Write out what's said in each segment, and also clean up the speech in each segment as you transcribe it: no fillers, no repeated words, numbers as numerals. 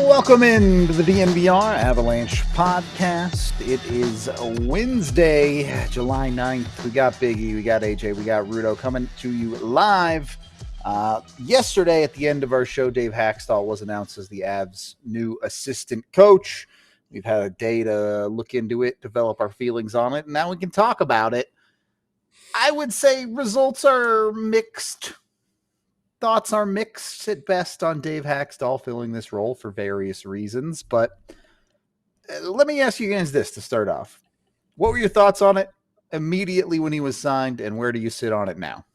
Welcome into the DNVR Avalanche Podcast. It is Wednesday, July 9th. We got Biggie, we got AJ, we got Rudo coming to you live. Yesterday at the end of our show, Dave Hakstol was announced as the Avs' new assistant coach. We've had a day to look into it, develop our feelings on it, and now we can talk about it. I would say results are mixed. Thoughts are mixed at best on Dave Hakstol filling this role for various reasons, but let me ask you guys this to start off. What were your thoughts on it immediately when he was signed, and where do you sit on it now?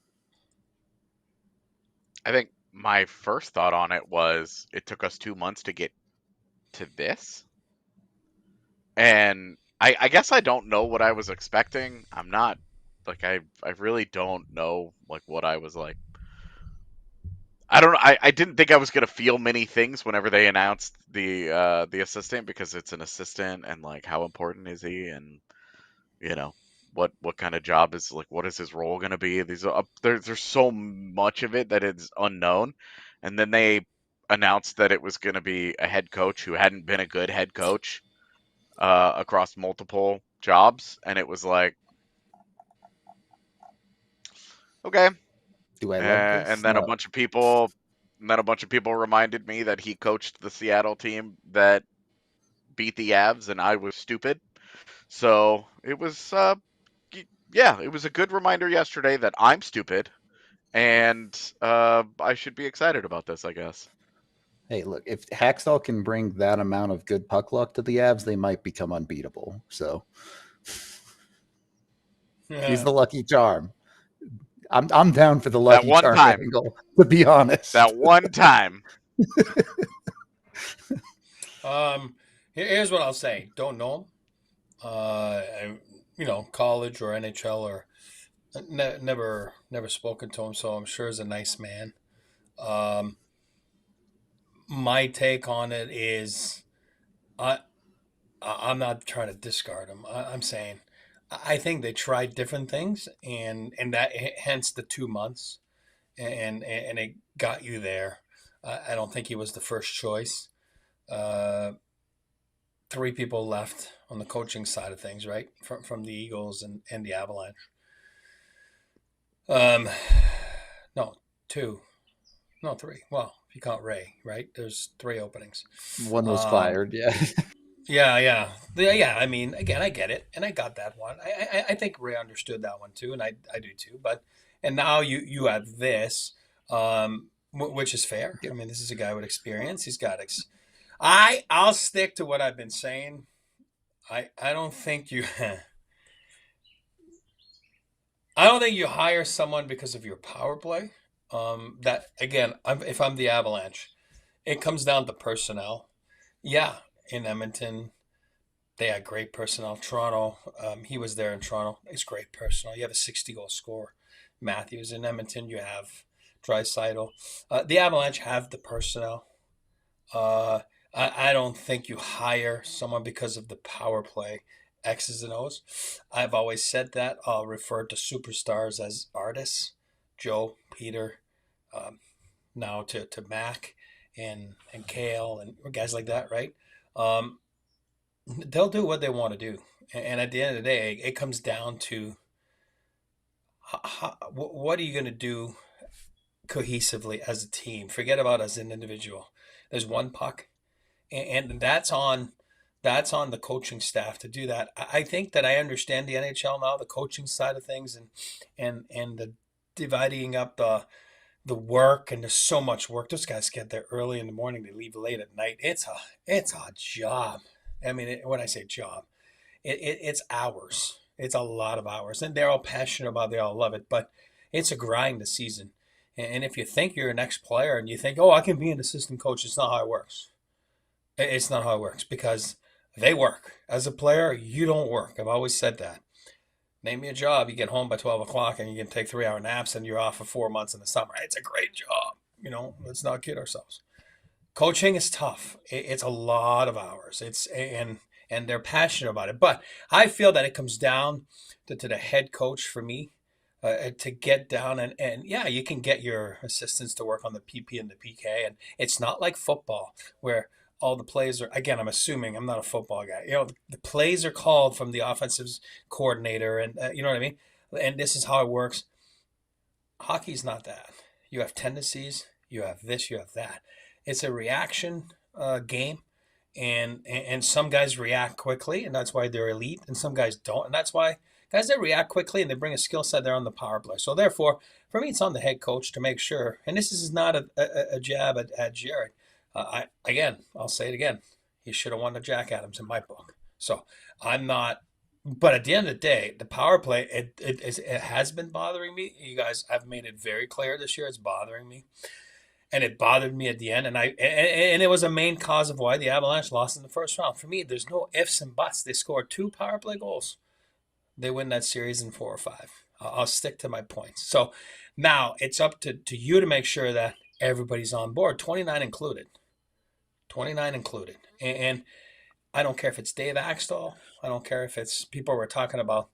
I think my first thought on it was it took us 2 months to get to this. And I guess I don't know what I was expecting. I'm not, like, I really don't know, like, what I was like. I don't know. I didn't think I was gonna feel many things whenever they announced the assistant, because it's an assistant, and like, how important is he, and you know what kind of job is, like, what is his role gonna be? There's so much of it that is unknown, and then they announced that it was gonna be a head coach who hadn't been a good head coach across multiple jobs, and it was like, okay. Do I love this? And then a bunch of people reminded me that he coached the Seattle team that beat the Avs, and I was stupid. So it was, it was a good reminder yesterday that I'm stupid, and I should be excited about this, I guess. Hey, look, if Hakstol can bring that amount of good puck luck to the Avs, they might become unbeatable. So he's the lucky charm. I'm down for the lucky charm angle, to be honest. That one time. Here's what I'll say. Don't know him. College or NHL, or never spoken to him, so I'm sure he's a nice man. My take on it is, I'm not trying to discard him. I'm saying, I think they tried different things, and that hence the 2 months, and it got you there. I don't think he was the first choice. 3 people left on the coaching side of things, right? From the Eagles and the Avalanche. No, 2. No, 3. Well, if you count Ray, right? There's 3 openings. One was fired, yeah. Yeah. I mean, again, I get it, and I got that one. I think Ray understood that one too, and I do too. And now you have this, which is fair. I mean, this is a guy with experience. He's got I'll stick to what I've been saying. I don't think you hire someone because of your power play. That again, if I'm the Avalanche, it comes down to personnel. Yeah. In Edmonton, they had great personnel. Toronto, he was there in Toronto. It's great personnel. You have a 60-goal scorer. Matthews. In Edmonton, you have Draisaitl. The Avalanche have the personnel. I don't think you hire someone because of the power play, X's and O's. I've always said that. I'll refer to superstars as artists. Joe, Peter, now to Mac and Kale and guys like that, right? They'll do what they want to do, and at the end of the day, it comes down to what are you going to do cohesively as a team. Forget about as an individual. There's one puck, and that's on the coaching staff to do that. I think that I understand the NHL now, the coaching side of things, and the dividing up the work, and there's so much work. Those guys get there early in the morning, they leave late at night. It's a job. I mean, when I say job, it's hours. It's a lot of hours, and they're all passionate about it. They all love it, but it's a grind this season. And if you think you're an ex-player and you think, oh, I can be an assistant coach, it's not how it works. It's not how it works because they work. As a player, you don't work. I've always said that. Name me a job. You get home by 12 o'clock and you can take 3-hour naps and you're off for 4 months in the summer. It's a great job. Let's not kid ourselves. Coaching is tough. It's a lot of hours. And they're passionate about it. But I feel that it comes down to the head coach for me to get down and yeah, you can get your assistants to work on the PP and the PK. And it's not like football where all the plays are, again, I'm assuming I'm not a football guy. The plays are called from the offensive coordinator and you know what I mean? And this is how it works. Hockey's not that. You have tendencies, you have this, you have that. It's a reaction game, and some guys react quickly, and that's why they're elite, and some guys don't, and that's why guys that react quickly and they bring a skill set, they're on the power play. So therefore, for me, it's on the head coach to make sure. And this is not a jab at Jared. I'll say it again. He should have won the Jack Adams in my book. So I'm not. But at the end of the day, the power play, it has been bothering me. You guys have made it very clear this year. It's bothering me. And it bothered me at the end, and it was a main cause of why the Avalanche lost in the first round. For me, there's no ifs and buts. They scored 2 power play goals. They win that series in 4 or 5. I'll stick to my points. So now it's up to you to make sure that everybody's on board, 29 included. 29 included. And I don't care if it's Dave Hakstol. I don't care if it's people we're talking about.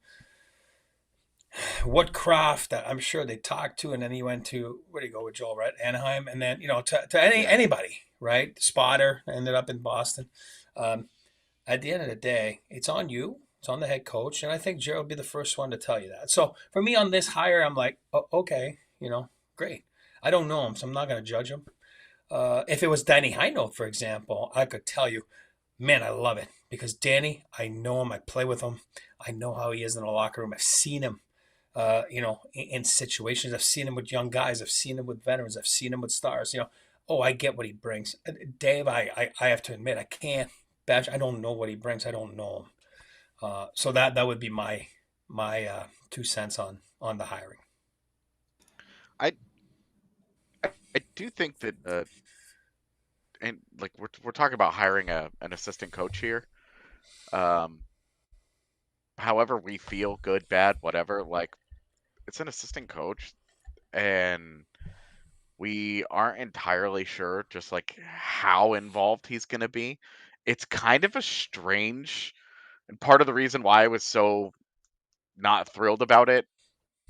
What Kraft that I'm sure they talked to, and then he went to, where did he go with Joel, right? Anaheim, and then to anybody, right? Spotter ended up in Boston. At the end of the day, it's on you. It's on the head coach, and I think Jared will be the first one to tell you that. So for me on this hire, I'm like, oh, okay, great. I don't know him, so I'm not going to judge him. If it was Danny Heinold, for example, I could tell you, man, I love it because Danny, I know him. I play with him. I know how he is in the locker room. I've seen him. In situations. I've seen him with young guys. I've seen him with veterans. I've seen him with stars. I get what he brings. Dave, I have to admit, I can't bash. I don't know what he brings. I don't know him. So that would be my 2 cents on the hiring. I do think that, and like we're talking about hiring an assistant coach here. However we feel, good, bad, whatever, like it's an assistant coach, and we aren't entirely sure just like how involved he's going to be. It's kind of a strange, and part of the reason why I was so not thrilled about it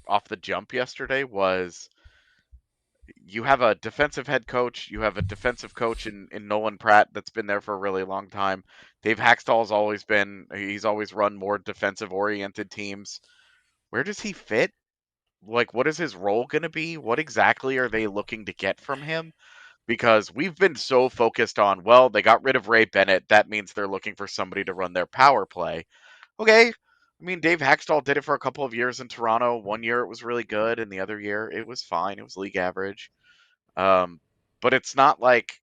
off the jump yesterday was you have a defensive head coach, you have a defensive coach in Nolan Pratt that's been there for a really long time. Dave Hakstol he's always run more defensive oriented teams. Where does he fit? Like, what is his role going to be? What exactly are they looking to get from him? Because we've been so focused on, well, they got rid of Ray Bennett. That means they're looking for somebody to run their power play. Okay. I mean, Dave Hakstol did it for a couple of years in Toronto. One year it was really good, and the other year it was fine. It was league average. But it's not like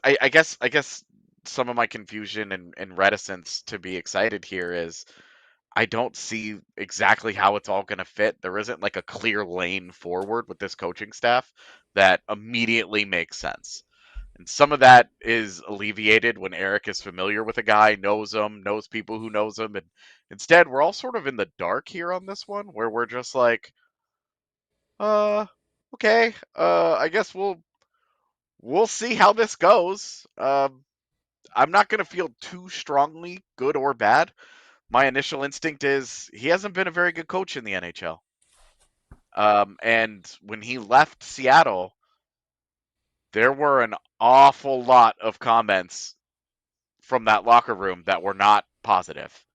I guess some of my confusion and reticence to be excited here is I don't see exactly how it's all going to fit. There isn't like a clear lane forward with this coaching staff that immediately makes sense. And some of that is alleviated when Eric is familiar with a guy, knows him, knows people who knows him. And instead, we're all sort of in the dark here on this one where we're just like, okay, I guess we'll see how this goes. I'm not going to feel too strongly, good or bad. My initial instinct is he hasn't been a very good coach in the NHL. And when he left Seattle, there were an awful lot of comments from that locker room that were not positive.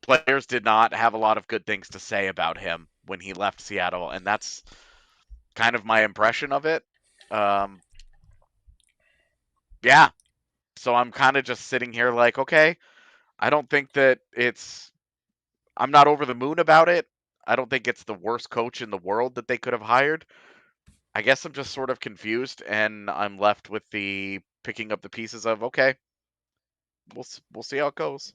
Players did not have a lot of good things to say about him when he left Seattle, and that's kind of my impression of it. Yeah. So I'm kind of just sitting here like, okay, I don't think that I'm not over the moon about it. I don't think it's the worst coach in the world that they could have hired. I guess I'm just sort of confused, and I'm left with the picking up the pieces of, okay, we'll see how it goes.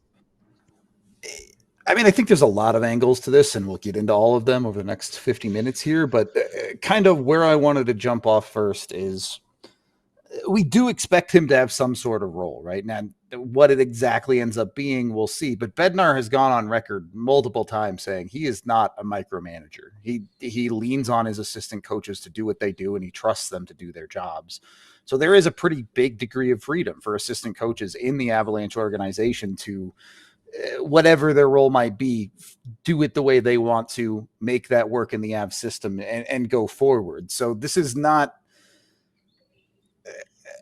I mean, I think there's a lot of angles to this, and we'll get into all of them over the next 50 minutes here. But kind of where I wanted to jump off first is we do expect him to have some sort of role, right? Now, what it exactly ends up being, we'll see. But Bednar has gone on record multiple times saying he is not a micromanager. He leans on his assistant coaches to do what they do, and he trusts them to do their jobs. So there is a pretty big degree of freedom for assistant coaches in the Avalanche organization to, whatever their role might be, do it the way they want to, make that work in the Avs system, and go forward. So this is not,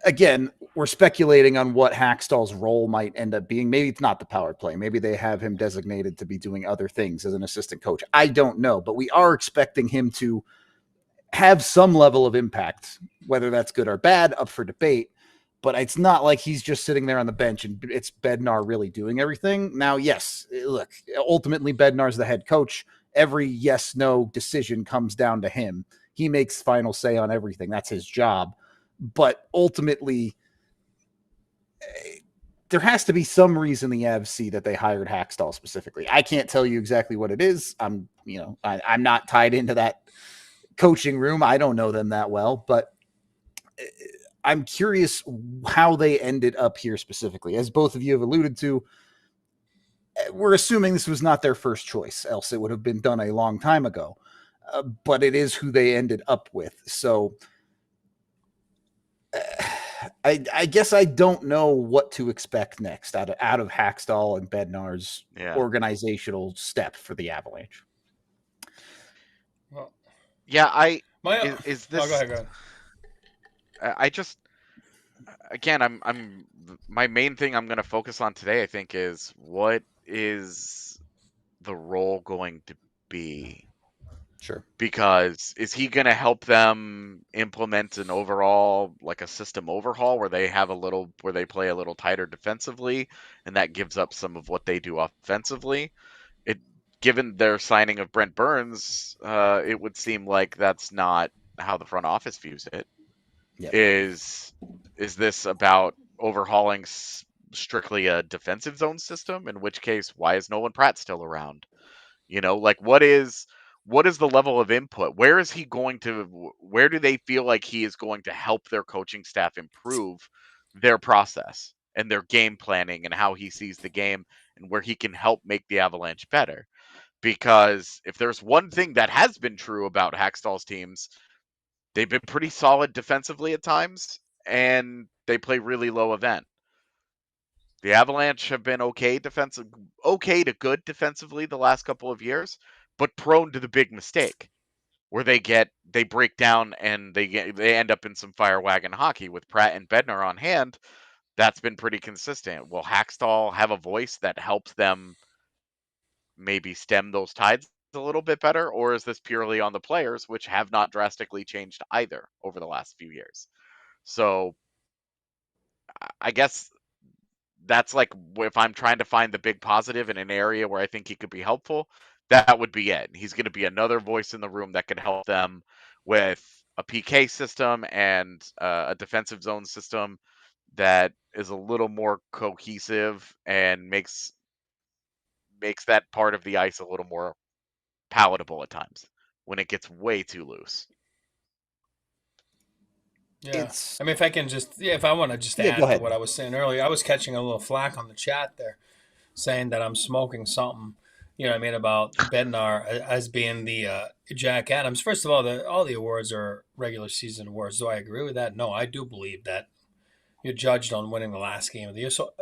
again, we're speculating on what Hakstol's role might end up being. Maybe it's not the power play. Maybe they have him designated to be doing other things as an assistant coach. I don't know, but we are expecting him to have some level of impact, whether that's good or bad, up for debate. But it's not like he's just sitting there on the bench and it's Bednar really doing everything. Now, yes, look, ultimately Bednar's the head coach. Every yes-no decision comes down to him. He makes final say on everything. That's his job. But ultimately, there has to be some reason the Avs see that they hired Hakstol specifically. I can't tell you exactly what it is. I'm not tied into that coaching room. I don't know them that well, but I'm curious how they ended up here specifically. As both of you have alluded to, we're assuming this was not their first choice, else it would have been done a long time ago. But it is who they ended up with. So I guess I don't know what to expect next out of Hakstol and Bednar's organizational step for the Avalanche. Well, yeah, is this? Oh, go ahead. I just, again, I'm my main thing I'm going to focus on today, I think, is what is the role going to be? Sure. Because is he going to help them implement an overall, like a system overhaul where they play a little tighter defensively, and that gives up some of what they do offensively? Given their signing of Brent Burns, it would seem like that's not how the front office views it. Yep. Is this about overhauling strictly a defensive zone system? In which case, why is Nolan Pratt still around? Like what is the level of input? Where do they feel like he is going to help their coaching staff improve their process and their game planning and how he sees the game, and where he can help make the Avalanche better? Because if there's one thing that has been true about Hakstol's teams, they've been pretty solid defensively at times, and they play really low event. The Avalanche have been okay to good defensively the last couple of years, but prone to the big mistake where they break down and they end up in some fire wagon hockey. With Pratt and Bednar on hand, that's been pretty consistent. Will Hakstol have a voice that helps them maybe stem those tides a little bit better, or is this purely on the players, which have not drastically changed either over the last few years? So I guess that's like, if I'm trying to find the big positive in an area where I think he could be helpful, that would be it. He's going to be another voice in the room that could help them with a PK system and a defensive zone system that is a little more cohesive and makes that part of the ice a little more palatable at times when it gets way too loose. Yeah, I mean, if I want to just add to what I was saying earlier, I was catching a little flack on the chat there, saying that I'm smoking something, about Bednar as being the Jack Adams. First of all the awards are regular season awards. Do I agree with that? No, I do believe that you're judged on winning the last game of the year. So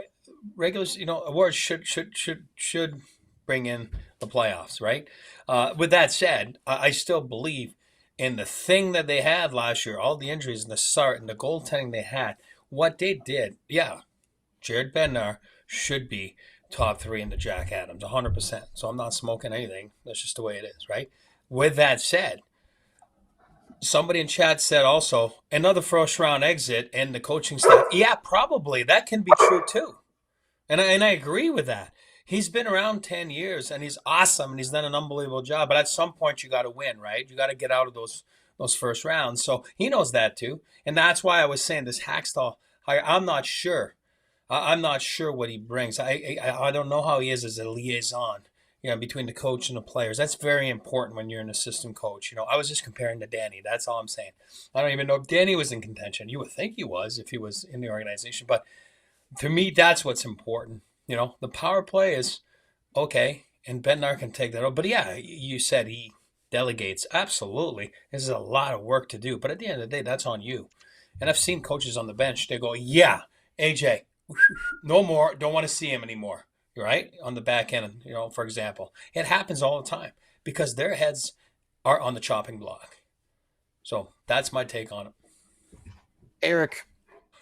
regular, awards should bring in the playoffs, right? With that said, I still believe in the thing that they had last year, all the injuries and the start and the goaltending they had, what they did, Jared Bednar should be top 3 in the Jack Adams, 100%. So I'm not smoking anything. That's just the way it is, right? With that said, somebody in chat said also, another first-round exit and the coaching staff. Yeah, probably. That can be true too. And I agree with that. He's been around 10 years, and he's awesome, and he's done an unbelievable job. But at some point, you got to win, right? You got to get out of those first rounds. So he knows that too. And that's why I was saying this Hakstol hire, I'm not sure I'm not sure what he brings. I don't know how he is as a liaison, between the coach and the players. That's very important when you're an assistant coach. I was just comparing to Danny. That's all I'm saying. I don't even know if Danny was in contention. You would think he was if he was in the organization. But to me, that's what's important. The power play is okay, and Bednar can take that over. But yeah, you said he delegates. Absolutely. This is a lot of work to do. But at the end of the day, that's on you. And I've seen coaches on the bench, they go, yeah, AJ, no more. Don't want to see him anymore. Right? On the back end, for example. It happens all the time because their heads are on the chopping block. So that's my take on it. Eric,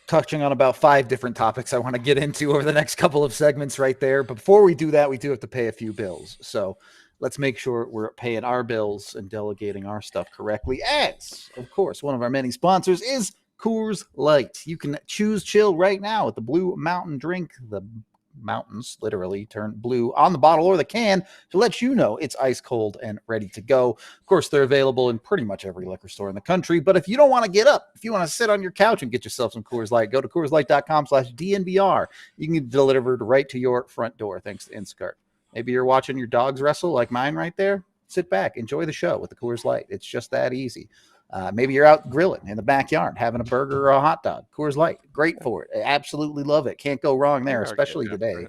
touching on about 5 different topics I want to get into over the next couple of segments right there. But before we do that, we do have to pay a few bills. So let's make sure we're paying our bills and delegating our stuff correctly. As, of course, one of our many sponsors is Coors Light. You can choose chill right now with the Blue Mountain drink. The mountains literally turn blue on the bottle or the can to let you know it's ice cold and ready to go. Of course, they're available in pretty much every liquor store in the country, but if you don't want to get up, if you want to sit on your couch and get yourself some Coors Light, go to CoorsLight.com/DNVR. You can get it delivered right to your front door thanks to Instacart. Maybe you're watching your dogs wrestle like mine right there. Sit back, enjoy the show with the Coors Light. It's just that easy. Maybe you're out grilling in the backyard, having a burger or a hot dog. Coors Light, great for it. I absolutely love it. Can't go wrong there, especially today.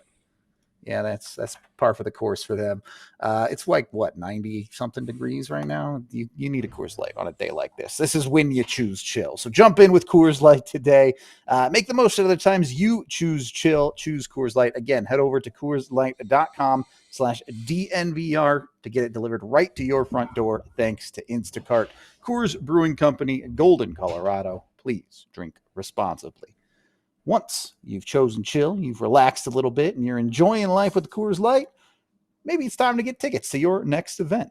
Yeah, that's par for the course for them. It's like, 90-something degrees right now? You need a Coors Light on a day like this. This is when you choose chill. So jump in with Coors Light today. Make the most of the times you choose chill. Choose Coors Light. Again, head over to CoorsLight.com/DNVR to get it delivered right to your front door thanks to Instacart. Coors Brewing Company, Golden, Colorado. Please drink responsibly. Once you've chosen chill, you've relaxed a little bit, and you're enjoying life with Coors Light, maybe it's time to get tickets to your next event,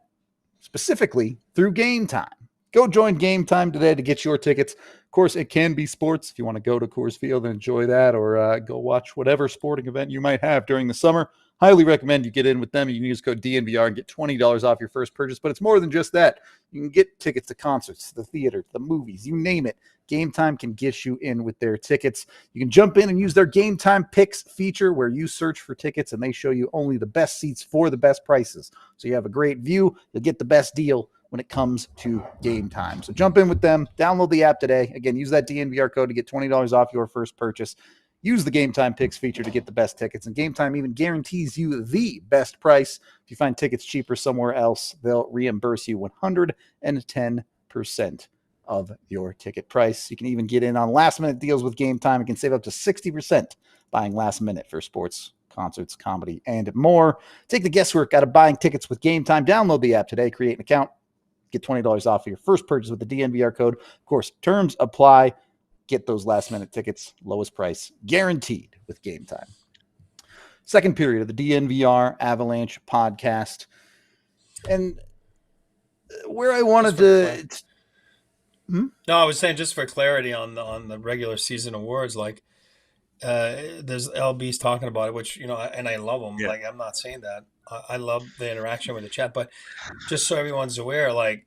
specifically through Game Time. Go join Game Time today to get your tickets. Of course, it can be sports if you want to go to Coors Field and enjoy that, or go watch whatever sporting event you might have during the summer. Highly recommend you get in with them. You can use code DNVR and get $20 off your first purchase, but it's more than just that. You can get tickets to concerts, the theater, the movies, you name it. Game Time can get you in with their tickets. You can jump in and use their Game Time Picks feature where you search for tickets and they show you only the best seats for the best prices. So you have a great view. You'll get the best deal when it comes to Game Time. So jump in with them. Download the app today. Again, use that DNVR code to get $20 off your first purchase. Use the Game Time Picks feature to get the best tickets. And Game Time even guarantees you the best price. If you find tickets cheaper somewhere else, they'll reimburse you 110% of your ticket price. You can even get in on last-minute deals with Game Time. You can save up to 60% buying last minute for sports, concerts, comedy, and more. Take the guesswork out of buying tickets with Game Time. Download the app today. Create an account. Get $20 off of your first purchase with the DNVR code. Of course, terms apply. Get those last-minute tickets, lowest price, guaranteed with Game Time. Second period of the DNVR Avalanche podcast. And where I wanted to... No, I was saying just for clarity on the regular season awards, like there's LB's talking about it, which, and I love them. Yeah. Like, I'm not saying that. I love the interaction with the chat, but just so everyone's aware, like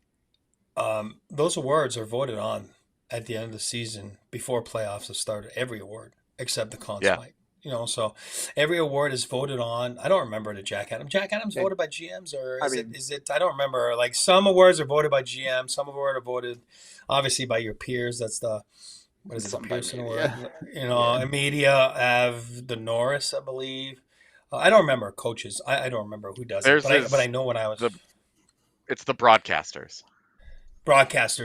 those awards are voted on at the end of the season before playoffs have started. Every award except the Conn Smythe. So every award is voted on. I don't remember the Jack Adams. Jack Adams voted by GMs, or is it? I don't remember. Like, some awards are voted by GM, some awards are voted obviously by your peers. That's the the Pearson award. Yeah. Media, the Norris, I believe. I don't remember coaches. I don't remember who does it, but I know when I was. It's the broadcasters.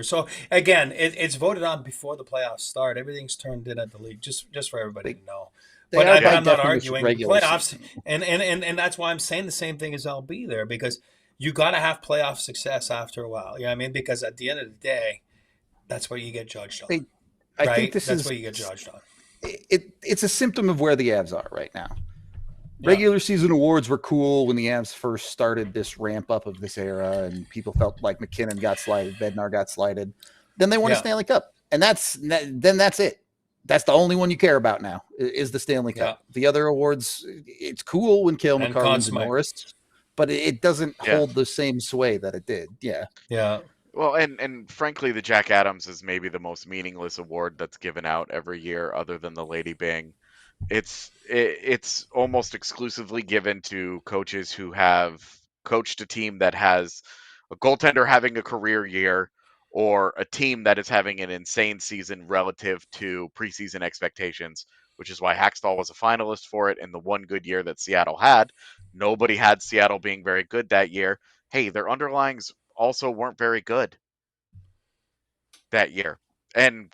So again, it's voted on before the playoffs start. Everything's turned in at the league, just for everybody to know. But I'm not arguing playoffs, and that's why I'm saying the same thing as LB there, because you got to have playoff success after a while. You know what I mean? Because at the end of the day, that's what you get judged on. I think that's what you get judged on. It's a symptom of where the Avs are right now. Regular season awards were cool when the Avs first started this ramp up of this era, and people felt like McKinnon got slighted, Bednar got slighted. Then they won a Stanley Cup, and that's it. That's the only one you care about now is the Stanley Cup. The other awards, it's cool when Cale McCarr and Norris, but it doesn't hold the same sway that it did. Yeah. Well, and frankly, the Jack Adams is maybe the most meaningless award that's given out every year, other than the Lady Byng It's almost exclusively given to coaches who have coached a team that has a goaltender having a career year or a team that is having an insane season relative to preseason expectations, which is why Hakstol was a finalist for it. And the one good year that Seattle had, nobody had Seattle being very good that year. Hey, their underlyings also weren't very good that year. And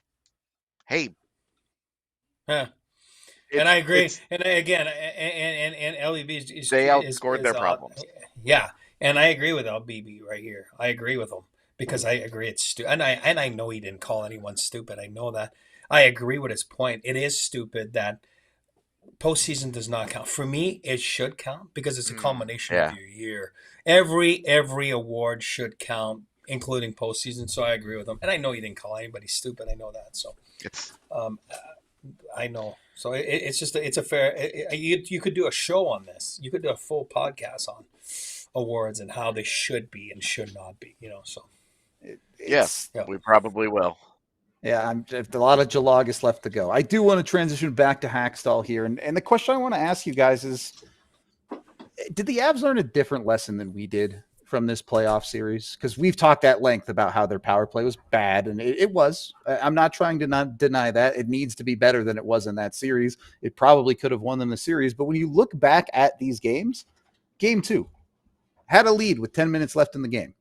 hey, Yeah. it, And I agree. it's And again, and LEB they outscored their problems. yeah. And I agree with LBB right here. I agree with him because I agree it's stupid. And I know he didn't call anyone stupid. I know that. I agree with his point. It is stupid that postseason does not count. For me, it should count because it's a culmination of Yeah. your year. Every award should count, including postseason. So I agree with him. And I know he didn't call anybody stupid. I know that. So It's I know. So it's just it's a fair. You could do a show on this. You could do a full podcast on awards and how they should be and should not be. So yes, yeah. we probably will. Yeah, a lot of Jalagas left to go. I do want to transition back to Hakstol here. And the question I want to ask you guys is, did the Avs learn a different lesson than we did from this playoff series? Because we've talked at length about how their power play was bad, and it was. I'm not trying to not deny that. It needs to be better than it was in that series. It probably could have won them the series. But when you look back at these games, game 2 had a lead with 10 minutes left in the game.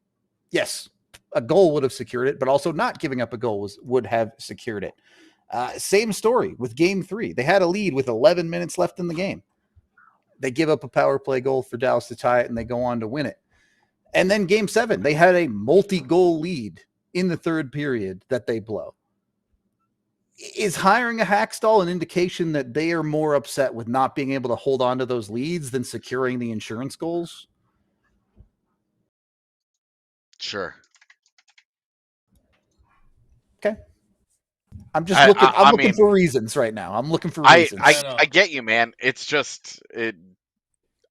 Yes, a goal would have secured it, but also not giving up a goal would have secured it. Same story with game 3. They had a lead with 11 minutes left in the game. They give up a power play goal for Dallas to tie it, and they go on to win it. And then game 7, they had a multi-goal lead in the third period that they blow. Is hiring a Hakstol an indication that they are more upset with not being able to hold on to those leads than securing the insurance goals? Sure. Okay. I'm just looking. I'm looking mean, for reasons right now. I'm looking for reasons. I get you, man. It's just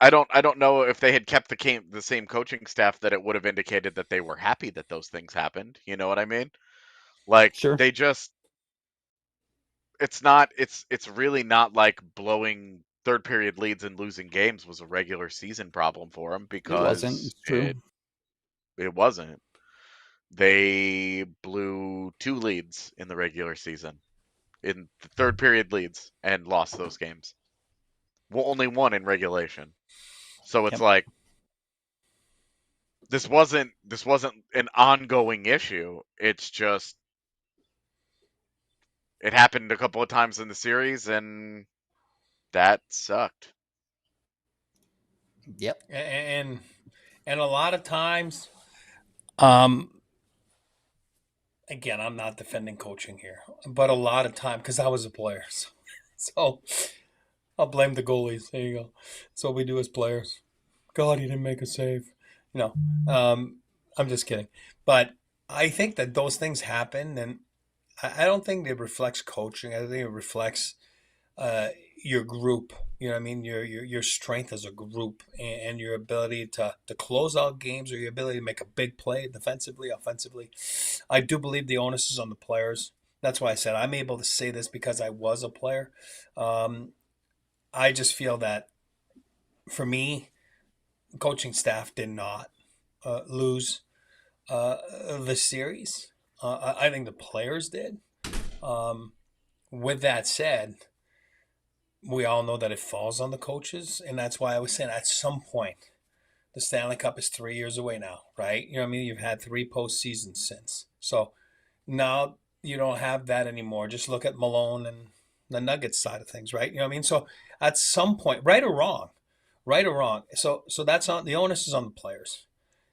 I don't know if they had kept the same coaching staff that it would have indicated that they were happy that those things happened. You know what I mean? Like Sure. they just it's really not like blowing third period leads and losing games was a regular season problem for them because It wasn't. It's true. It wasn't. They blew 2 leads in the regular season in the third period leads and lost those games. Well, only 1 in regulation. So it's like this wasn't an ongoing issue. It's just it happened a couple of times in the series and that sucked. Yep. And a lot of times, again, I'm not defending coaching here, but a lot of time because I was a player, so I'll blame the goalies. There you go. That's what we do as players. God, he didn't make a save. I'm just kidding. But I think that those things happen, and I don't think it reflects coaching. I think it reflects your group. You know what I mean? Your strength as a group and your ability to close out games or your ability to make a big play defensively, offensively. I do believe the onus is on the players. That's why I said I'm able to say this because I was a player. I just feel that for me, coaching staff did not lose the series. I think the players did. With that said, we all know that it falls on the coaches, and that's why I was saying at some point, the Stanley Cup is 3 years away now, right? You know what I mean? You've had 3 postseasons since. So now you don't have that anymore. Just look at Malone and the Nuggets side of things, right? You know what I mean? So at some point, right or wrong, so that's on the onus is on the players.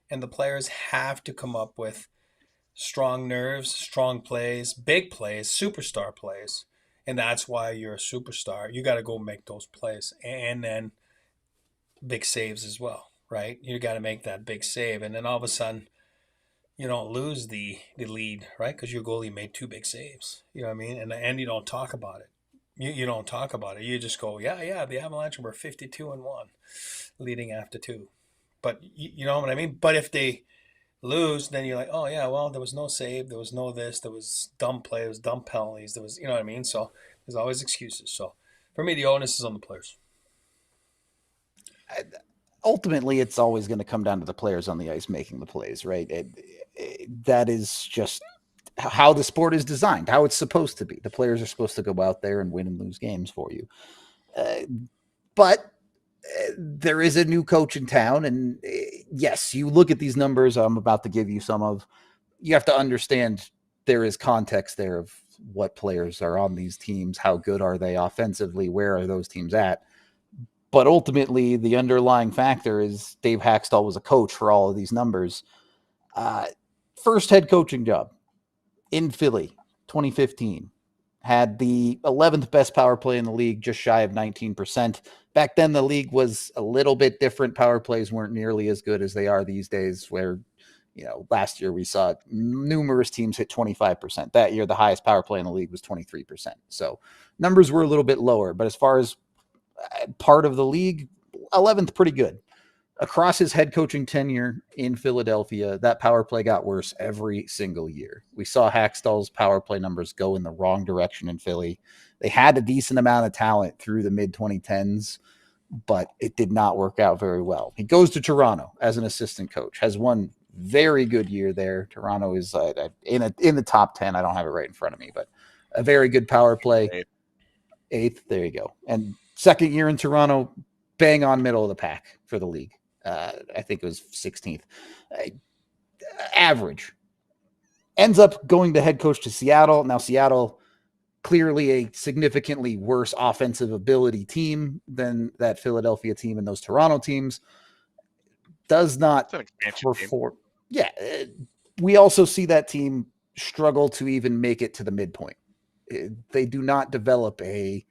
And the players have to come up with strong nerves, strong plays, big plays, superstar plays. And that's why you're a superstar. You got to go make those plays and then big saves as well, right? You got to make that big save. And then all of a sudden, you don't lose the lead, right? Because your goalie made 2 big saves. You know what I mean? And you don't talk about it. You don't talk about it. You just go, yeah, the Avalanche were 52-1 leading after 2. But you know what I mean? But if they lose, then you're like, oh yeah, well, there was no save, there was no this, there was dumb play, there was dumb penalties, there was, you know what I mean? So there's always excuses. So For me, the onus is on the players. Ultimately, it's always going to come down to the players on the ice making the plays, right? That is just how the sport is designed, how it's supposed to be. The players are supposed to go out there and win and lose games for you. But there is a new coach in town, and yes, you look at these numbers I'm about to give you some of, you have to understand there is context there of what players are on these teams, how good are they offensively, where are those teams at. But ultimately, the underlying factor is Dave Hakstol was a coach for all of these numbers. First head coaching job in Philly, 2015. Had the 11th best power play in the league, just shy of 19%. Back then, the league was a little bit different. Power plays weren't nearly as good as they are these days, where, last year we saw numerous teams hit 25%. That year, the highest power play in the league was 23%. So numbers were a little bit lower, but as far as part of the league, 11th, pretty good. Across his head coaching tenure in Philadelphia, that power play got worse every single year. We saw Hakstol's power play numbers go in the wrong direction in Philly. They had a decent amount of talent through the mid-2010s, but it did not work out very well. He goes to Toronto as an assistant coach, has one very good year there. Toronto is in the top 10. I don't have it right in front of me, but a very good power play. Eighth, there you go. And second year in Toronto, bang on middle of the pack for the league. I think it was 16th. Average. Ends up going to head coach to Seattle. Now, Seattle, clearly a significantly worse offensive ability team than that Philadelphia team and those Toronto teams. Does not perform. Yeah. We also see that team struggle to even make it to the midpoint. They do not develop a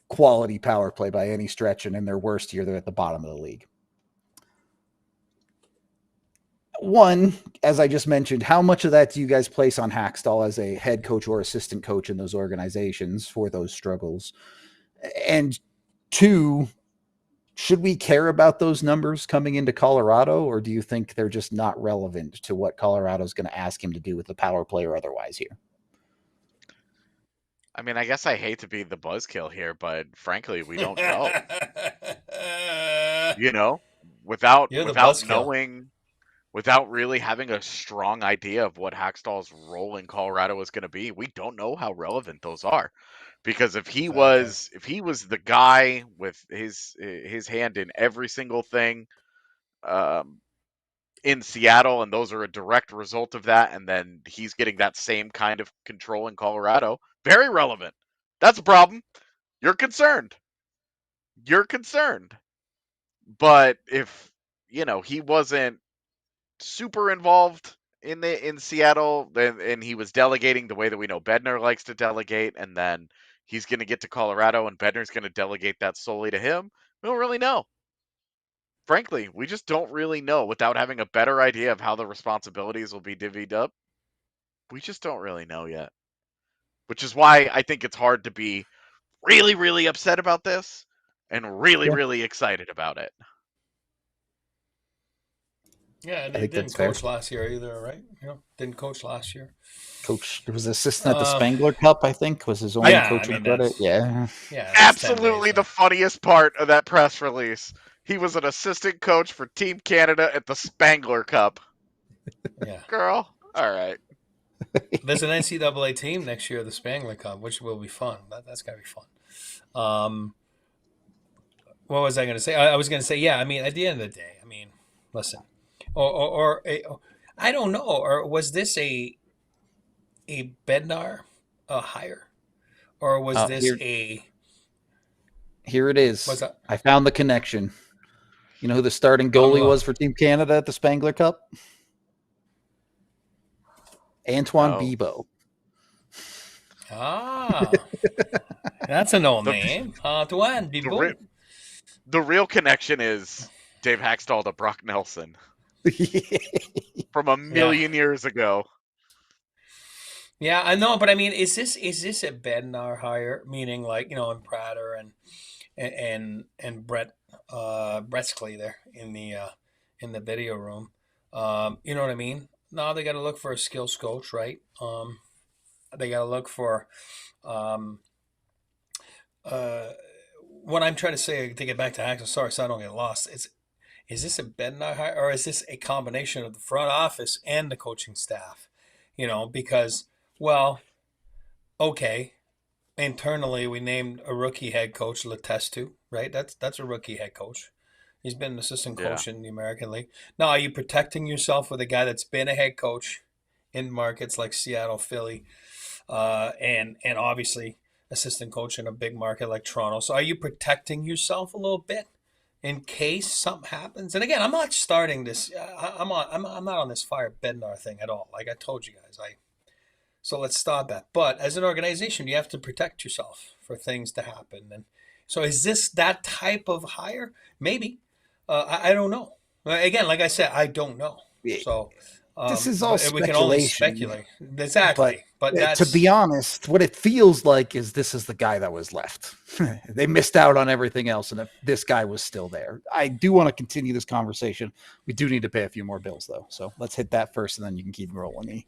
quality power play by any stretch, and in their worst year, they're at the bottom of the league. One, as I just mentioned, how much of that do you guys place on Hakstol as a head coach or assistant coach in those organizations for those struggles? And two, should we care about those numbers coming into Colorado, or do you think they're just not relevant to what Colorado is going to ask him to do with the power play or otherwise here? I mean, I guess I hate to be the buzzkill here, but frankly, we don't know. Without knowing, without really having a strong idea of what Hakstol's role in Colorado is going to be, we don't know how relevant those are. Because if he was the guy with his hand in every single thing in Seattle, and those are a direct result of that, and then he's getting that same kind of control in Colorado, very relevant. That's a problem. You're concerned. But if, he wasn't super involved in Seattle, and he was delegating the way that we know Bednar likes to delegate, and then he's going to get to Colorado and Bednar's going to delegate that solely to him, we don't really know. Frankly, we just don't really know without having a better idea of how the responsibilities will be divvied up. We just don't really know yet. Which is why I think it's hard to be really, really upset about this and really, really excited about it. Yeah, and he didn't coach last year either, right? Didn't coach last year. Coach was assistant at the Spangler Cup, I think, was his only coaching credit. Yeah. Absolutely the funniest part of that press release. He was an assistant coach for Team Canada at the Spangler Cup. Yeah. Girl, all right. There's an NCAA team next year, the Spangler Cup, which will be fun. That's got to be fun. What was I going to say? I was going to say, yeah, I mean, at the end of the day, I mean, listen, or I don't know, or was this a Bednar hire, or was this Here it is. I found the connection. You know who the starting goalie was for Team Canada at the Spangler Cup? Antoine Bibeau. That's an old name. Antoine Bibeau. The real connection is Dave Hakstol to Brock Nelson from a million years ago. Yeah, I know, but I mean, is this a Bednar hire? Meaning, like, and Prater and Brett Bretzkley there in the video room. You know what I mean? No, they got to look for a skills coach, right? They got to look for what I'm trying to say to get back to Hakstol, sorry, so I don't get lost. Is this a Bednar hire, or is this a combination of the front office and the coaching staff? Because, well, okay, internally we named a rookie head coach Letestu, right? That's a rookie head coach. He's been an assistant Yeah. coach in the American League. Now, are you protecting yourself with a guy that's been a head coach in markets like Seattle, Philly, and obviously assistant coach in a big market like Toronto? So, are you protecting yourself a little bit in case something happens? And again, I'm not starting this. I'm not on this fire Bednar thing at all. Like I told you guys, so let's start that. But as an organization, you have to protect yourself for things to happen. And so, is this that type of hire? Maybe. I don't know. Again, like I said, I don't know. So This is all we can only speculation. speculate. Exactly. But that's, to be honest, what it feels like is this is the guy that was left. They missed out on everything else, and if this guy was still there. I do want to continue this conversation. We do need to pay a few more bills, though. So let's hit that first, and then you can keep rolling.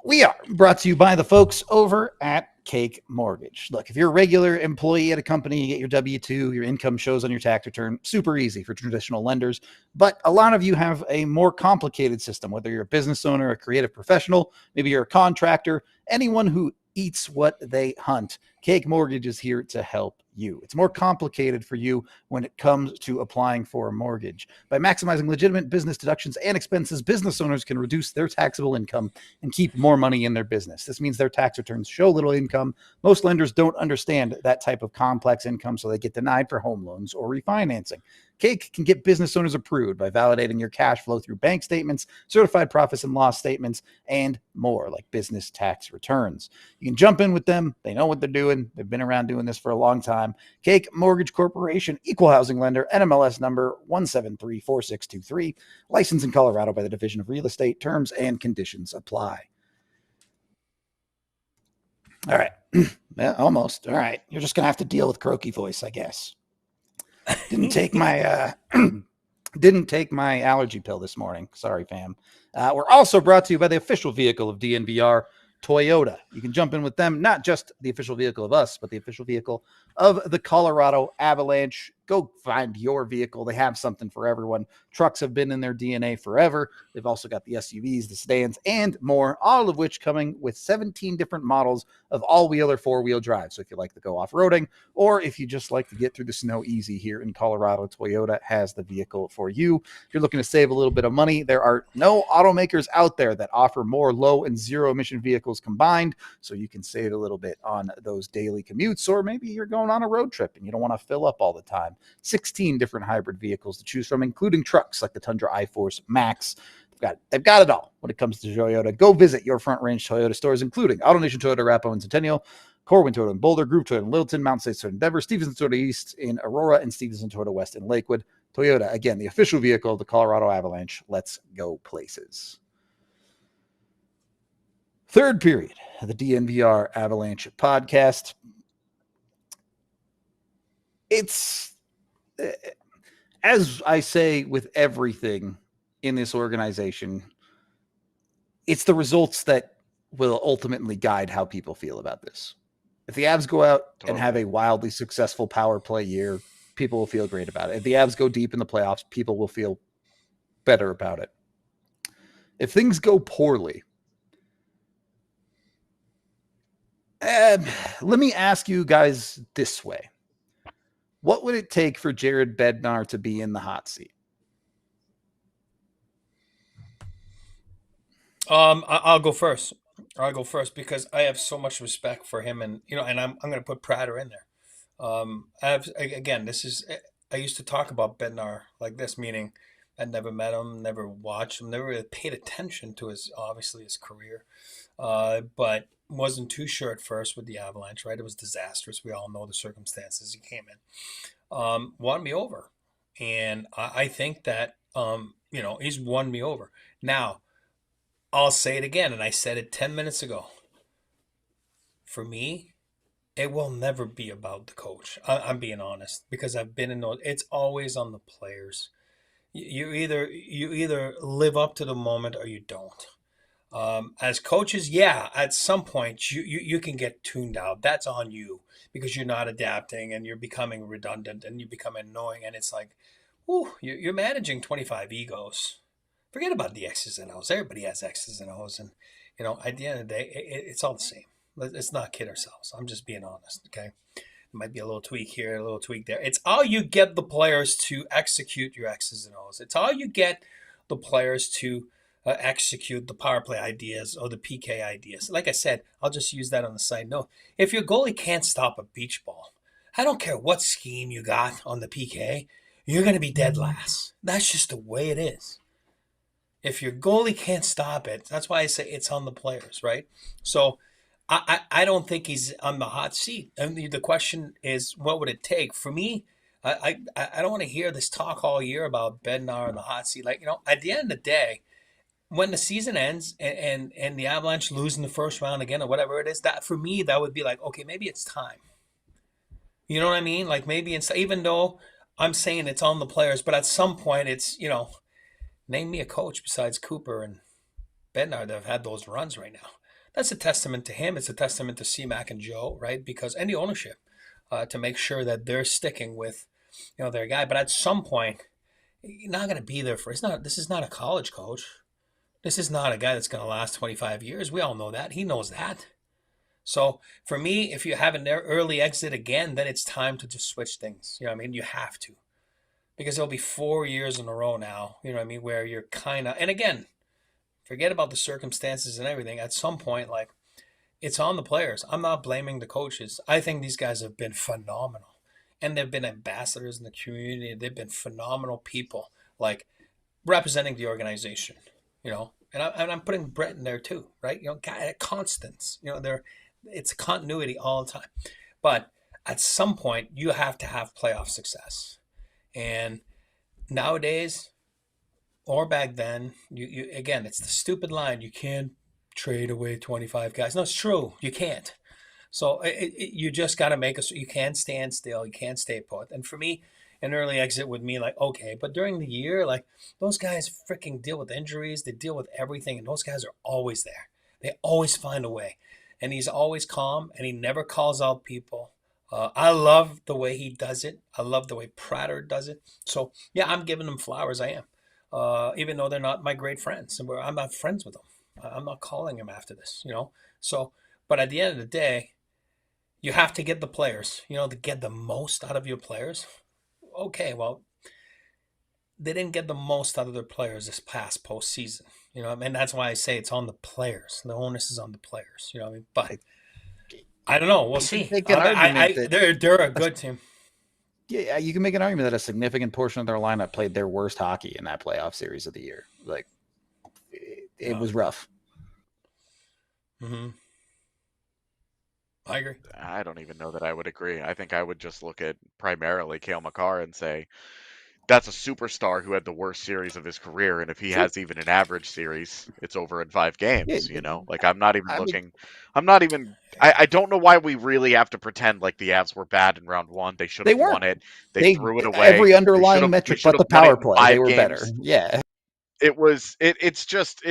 We are brought to you by the folks over at Cake Mortgage. Look, if you're a regular employee at a company, you get your W-2, your income shows on your tax return, super easy for traditional lenders. But a lot of you have a more complicated system, whether you're a business owner, a creative professional, maybe you're a contractor, anyone who eats what they hunt. Cake Mortgage is here to help you. It's more complicated for you when it comes to applying for a mortgage. By maximizing legitimate business deductions and expenses, business owners can reduce their taxable income and keep more money in their business. This means their tax returns show little income. Most lenders don't understand that type of complex income, so they get denied for home loans or refinancing. Cake can get business owners approved by validating your cash flow through bank statements, certified profits and loss statements, and more, like business tax returns. You can jump in with them. They know what they're doing. They've been around doing this for a long time. Cake Mortgage Corporation, equal housing lender, NMLS number 1734623, licensed in Colorado by the Division of Real Estate. Terms and conditions apply. All right. Yeah, almost. All right. You're just going to have to deal with croaky voice, I guess. Didn't take my allergy pill this morning. Sorry, fam. We're also brought to you by the official vehicle of DNVR, Toyota. You can jump in with them, not just the official vehicle of us, but the official vehicle of the Colorado Avalanche. Go find your vehicle. They have something for everyone. Trucks have been in their DNA forever. They've also got the SUVs, the sedans, and more, all of which coming with 17 different models of all-wheel or four-wheel drive. So if you like to go off-roading, or if you just like to get through the snow easy here in Colorado, Toyota has the vehicle for you. If you're looking to save a little bit of money, there are no automakers out there that offer more low and zero emission vehicles combined, so you can save a little bit on those daily commutes, or maybe you're going on a road trip and you don't want to fill up all the time. 16 different hybrid vehicles to choose from, including trucks like the Tundra iForce Max. They've got it all when it comes to Toyota. Go visit your Front Range Toyota stores, including AutoNation Toyota, Arapahoe and Centennial, Corwin Toyota in Boulder, Group Toyota in Littleton, Mount States Toyota in Denver, Stevenson Toyota East in Aurora, and Stevenson Toyota West in Lakewood. Toyota, again, the official vehicle of the Colorado Avalanche. Let's go places. Third period of the DNVR Avalanche podcast. It's, as I say with everything in this organization, it's the results that will ultimately guide how people feel about this. If the Avs go out and have a wildly successful power play year, people will feel great about it. If the Avs go deep in the playoffs, people will feel better about it. If things go poorly, let me ask you guys this way. What would it take for Jared Bednar to be in the hot seat? I'll go first. I'll go first because I have so much respect for him, and and I'm going to put Prater in there. I used to talk about Bednar like this, meaning I'd never met him, never watched him, never really paid attention to his career, but wasn't too sure at first with the Avalanche. Right, it was disastrous. We all know the circumstances he came in. Won me over, and I think that he's won me over. Now, I'll say it again, and I said it 10 minutes ago. For me, it will never be about the coach. I'm being honest, because I've been in those. It's always on the players. You either live up to the moment or you don't. As coaches, yeah, at some point you can get tuned out. That's on you because you're not adapting and you're becoming redundant and you become annoying. And it's like, ooh, you're managing 25 egos. Forget about the X's and O's. Everybody has X's and O's. And, at the end of the day, it's all the same. Let's not kid ourselves. I'm just being honest, okay? It might be a little tweak here, a little tweak there. It's how you get the players to execute your X's and O's. It's how you get the players to execute the power play ideas or the PK ideas. Like I said, I'll just use that on the side note. If your goalie can't stop a beach ball, I don't care what scheme you got on the PK, you're going to be dead last. That's just the way it is. If your goalie can't stop it, that's why I say it's on the players, right? So I don't think he's on the hot seat. And the question is, what would it take? For me, I don't want to hear this talk all year about Bednar and the hot seat. Like, at the end of the day, when the season ends and the Avalanche lose in the first round again or whatever it is, that for me, that would be like, okay, maybe it's time. You know what I mean? Like maybe it's, even though I'm saying it's on the players, but at some point it's, name me a coach besides Cooper and Bednar that have had those runs right now. That's a testament to him. It's a testament to C-Mac and Joe, right? Because, and the ownership, to make sure that they're sticking with, their guy. But at some point, you're not going to be there for, this is not a college coach. This is not a guy that's going to last 25 years. We all know that. He knows that. So for me, if you have an early exit again, then it's time to just switch things. You know what I mean? You have to. Because it'll be 4 years in a row now, where you're kind of, and again, forget about the circumstances and everything. At some point, like, it's on the players. I'm not blaming the coaches. I think these guys have been phenomenal. And they've been ambassadors in the community. They've been phenomenal people, like, representing the organization, and I'm putting Brett in there too, right? Constants, it's continuity all the time. But at some point, you have to have playoff success. And nowadays, or back then, you again, it's the stupid line. You can't trade away 25 guys. No, it's true. You can't. So you just got to make us. You can't stand still. You can't stay put. And for me, an early exit would mean like, okay, but during the year, like those guys freaking deal with injuries. They deal with everything. And those guys are always there. They always find a way. And he's always calm and he never calls out people. I love the way he does it. I love the way Prater does it. So, yeah, I'm giving them flowers. I am. Even though they're not my great friends. And I'm not friends with them. I'm not calling them after this, So, but at the end of the day, you have to get the players, to get the most out of your players. Okay, well, they didn't get the most out of their players this past postseason. And that's why I say it's on the players. The onus is on the players. But I don't know. We'll see. They're a good team. Yeah, you can make an argument that a significant portion of their lineup played their worst hockey in that playoff series of the year. Like, it was rough. Mm-hmm. I agree. I don't even know that I would agree. I think I would just look at primarily Cale Makar and say, that's a superstar who had the worst series of his career, and if he has even an average series, it's over in 5 games, Like, I'm not even looking... I don't know why we really have to pretend like the Avs were bad in round 1. They should have won it. They threw it away. Every underlying metric but the power play, they were better. Yeah. It's just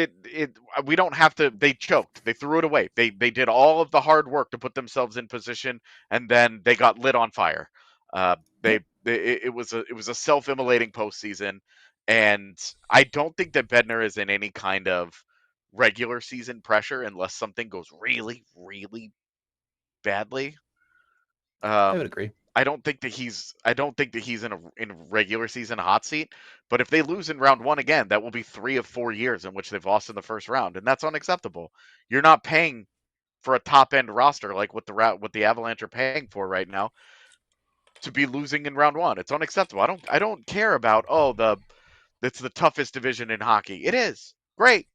we don't have to. They choked. They threw it away. They did all of the hard work to put themselves in position, and then they got lit on fire. It was a self-immolating postseason, and I don't think that Bednar is in any kind of regular season pressure unless something goes really, really badly. I would agree. I don't think that he's in a regular season hot seat. But if they lose in round 1 again, that will be 3 of 4 years in which they've lost in the first round, and that's unacceptable. You're not paying for a top end roster like what the Avalanche are paying for right now to be losing in round 1. It's unacceptable. I don't care about it's the toughest division in hockey. It is great.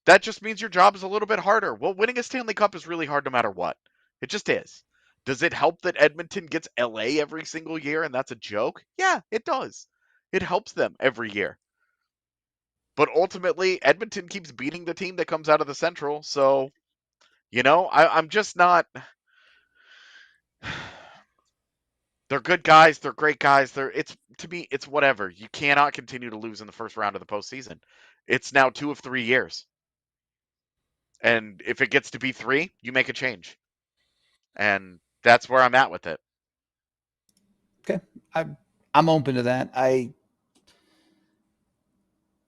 That just means your job is a little bit harder. Well, winning a Stanley Cup is really hard no matter what. It just is. Does it help that Edmonton gets LA every single year and that's a joke? Yeah, it does. It helps them every year. But ultimately, Edmonton keeps beating the team that comes out of the Central. So, I'm just not... They're good guys. They're great guys. To me, it's whatever. You cannot continue to lose in the first round of the postseason. It's now 2 of 3 years. And if it gets to be 3, you make a change. And that's where I'm at with it. Okay. I'm open to that. I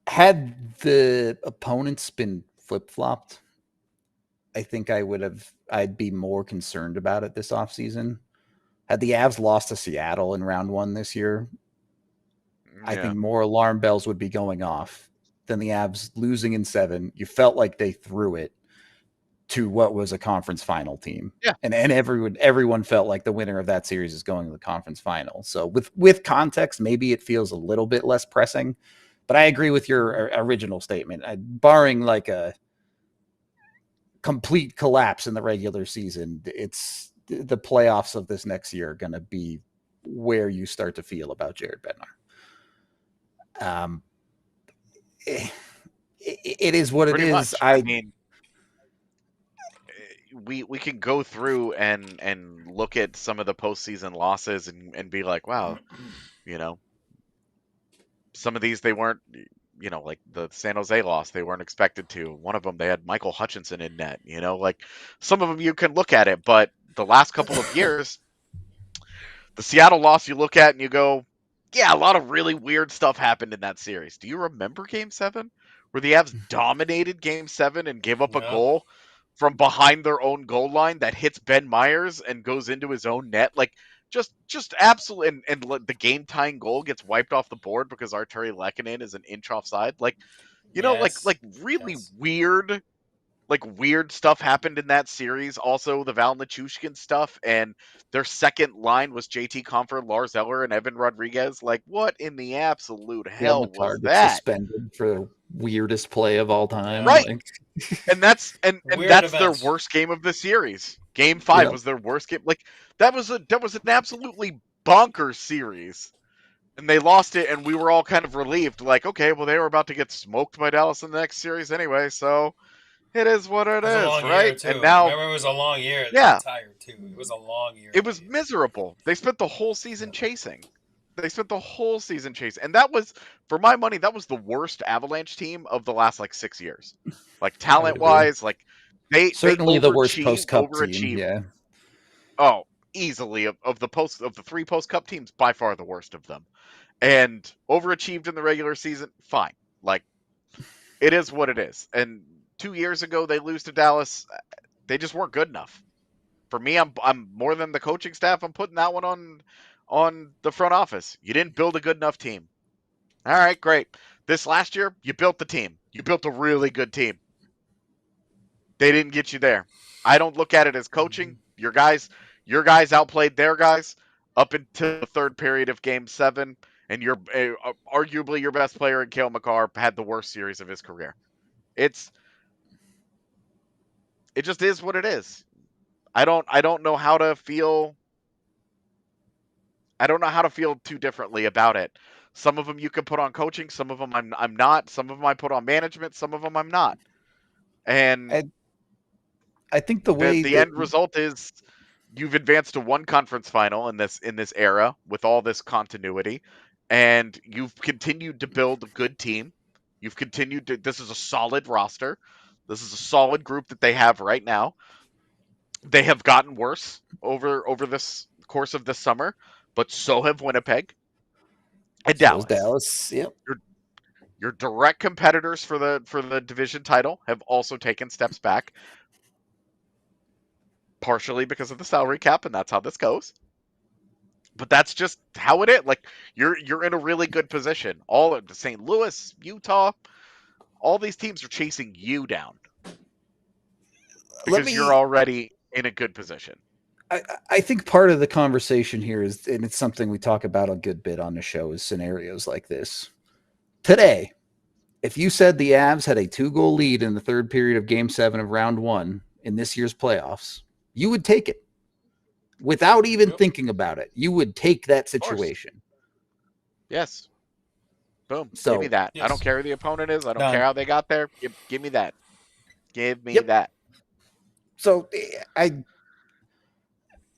had the opponents been flip-flopped, I think I'd be more concerned about it this offseason. Had the Avs lost to Seattle in round 1 this year, I think more alarm bells would be going off than the Avs losing in 7. You felt like they threw it to what was a conference final team. Yeah. And everyone felt like the winner of that series is going to the conference final. So with context, maybe it feels a little bit less pressing. But I agree with your original statement. Barring like a complete collapse in the regular season, it's the playoffs of this next year are going to be where you start to feel about Jared Bednar. It is what Pretty it is. much. I mean, we can go through and look at some of the postseason losses and be like, wow, you know, some of these they weren't, you know, like the San Jose loss, they weren't expected to. One of them, they had Michael Hutchinson in net, you know, like some of them you can look at it, but the last couple of years, the Seattle loss you look at and you go, yeah, a lot of really weird stuff happened in that series. Do you remember Game 7? Where the Avs dominated Game 7 and gave up a goal from behind their own goal line that hits Ben Myers and goes into his own net? Like, just absolute, and the game-tying goal gets wiped off the board because Arturi Lehkonen is an inch offside. Like, you know, like really weird... Like weird stuff happened in that series. Also, the Val Nichushkin stuff, and their second line was JT Compher, Lars Eller, and Evan Rodriguez. Like, what in the absolute hell was that? Suspended for weirdest play of all time, right? Like... And that's their worst game of the series. Game 5 was their worst game. Like that was an absolutely bonkers series. And they lost it, and we were all kind of relieved. Like, okay, well, they were about to get smoked by Dallas in the next series anyway, so. It is what it is, right? And now, remember, it was a long year. Yeah, tired too. It was a long year. It was miserable. They spent the whole season chasing. And that was, for my money, that was the worst Avalanche team of the last like 6 years. Like talent-wise, like they certainly the worst post-cup team. Yeah. Oh, easily of the 3 post-cup teams, by far the worst of them. And overachieved in the regular season, fine. Like it is what it is. And 2 years ago, they lose to Dallas. They just weren't good enough. For me, I'm more than the coaching staff. I'm putting that one on the front office. You didn't build a good enough team. All right, great. This last year, you built the team. You built a really good team. They didn't get you there. I don't look at it as coaching. Your guys outplayed their guys up until the third period of Game 7, and arguably your best player in Cale Makar had the worst series of his career. It just is what it is. I don't know how to feel. I don't know how to feel too differently about it. Some of them you can put on coaching. Some of them I'm not. Some of them I put on management. Some of them I'm not. And I think the end result is you've advanced to one conference final in this era with all this continuity, and you've continued to build a good team. You've continued to. This is a solid roster. This is a solid group that they have right now. They have gotten worse over this course of this summer, but so have Winnipeg and Dallas. Dallas, yep. Your direct competitors for the division title have also taken steps back, partially because of the salary cap, and that's how this goes. But that's just how it is. Like you're in a really good position. All of St. Louis, Utah, all these teams are chasing you down because you're already in a good position. I think part of the conversation here is, and it's something we talk about a good bit on the show, is scenarios like this. Today, if you said the Avs had a 2-goal lead in the third period of Game 7 of Round 1 in this year's playoffs, you would take it. Without even thinking about it, you would take that situation. Yes. Boom. So, give me that. Yes. I don't care who the opponent is. I don't care how they got there. Give me that. Give me that. So,